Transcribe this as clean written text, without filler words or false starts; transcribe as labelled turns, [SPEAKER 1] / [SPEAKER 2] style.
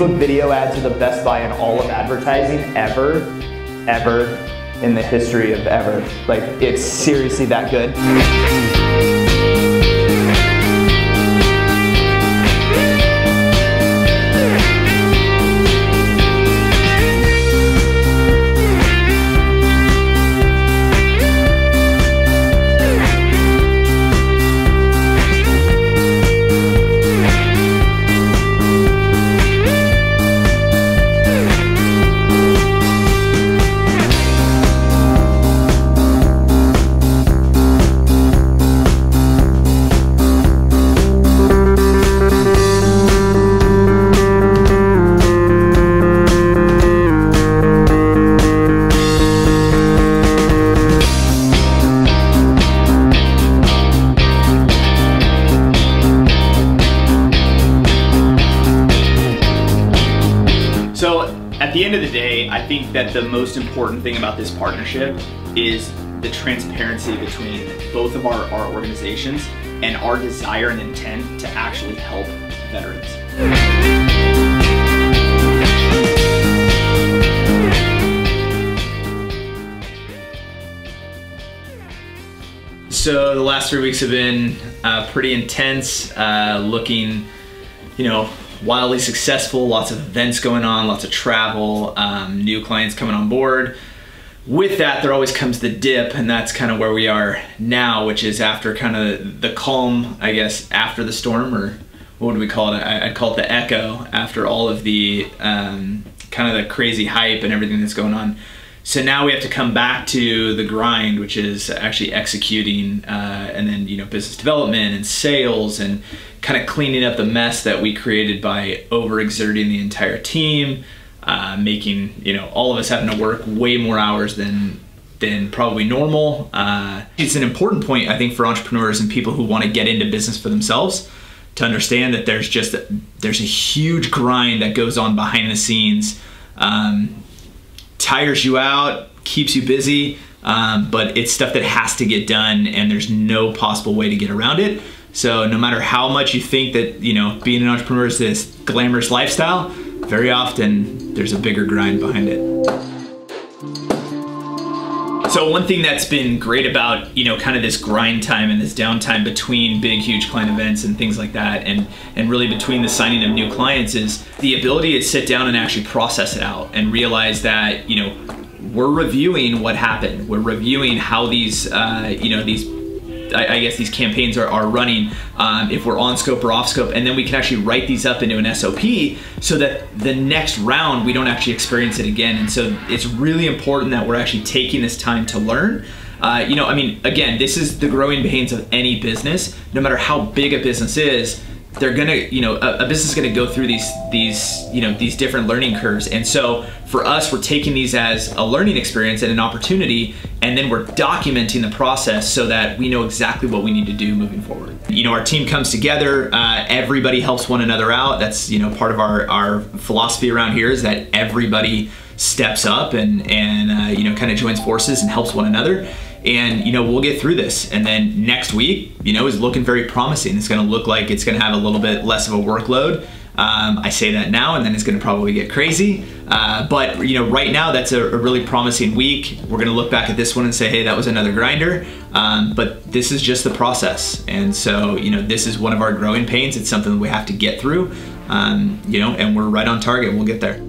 [SPEAKER 1] Facebook video ads are the best buy in all of advertising ever in the history of ever. Like, it's seriously that good.
[SPEAKER 2] So at the end of the day, I think that the most important thing about this partnership is the transparency between both of our organizations and our desire and intent to actually help veterans. So the last 3 weeks have been pretty intense, looking, wildly successful, lots of events going on, lots of travel, new clients coming on board. With that, there always comes the dip, and that's kind of where we are now, which is after kind of the calm, I guess, after the storm, or what would we call it? I'd call it the echo after all of the kind of the crazy hype and everything that's going on. So now we have to come back to the grind, which is actually executing, and then business development and sales, and kind of cleaning up the mess that we created by overexerting the entire team, making all of us having to work way more hours than probably normal. It's an important point, I think, for entrepreneurs and people who want to get into business for themselves to understand that there's a huge grind that goes on behind the scenes. Tires you out, keeps you busy, but it's stuff that has to get done, and there's no possible way to get around it. So no matter how much you think that being an entrepreneur is this glamorous lifestyle, very often there's a bigger grind behind it. So one thing that's been great about kind of this grind time and this downtime between big, huge client events and things like that, and really between the signing of new clients, is the ability to sit down and actually process it out and realize that we're reviewing what happened. We're reviewing how these these campaigns are running, if we're on scope or off scope, and then we can actually write these up into an SOP so that the next round we don't actually experience it again. And so it's really important that we're actually taking this time to learn. Again, this is the growing pains of any business. No matter how big a business is, they're gonna, a business is gonna go through these different learning curves. And so for us, we're taking these as a learning experience and an opportunity, and then we're documenting the process so that we know exactly what we need to do moving forward. Our team comes together, everybody helps one another out. That's, part of our philosophy around here, is that everybody steps up and kind of joins forces and helps one another. And we'll get through this, and then next week is looking very promising. It's going to look like it's going to have a little bit less of a workload. I say that now, and then it's going to probably get crazy, but right now that's a really promising week. We're going to look back at this one and say, hey, that was another grinder, but this is just the process. And so this is one of our growing pains. It's something that we have to get through, and we're right on target. We'll get there.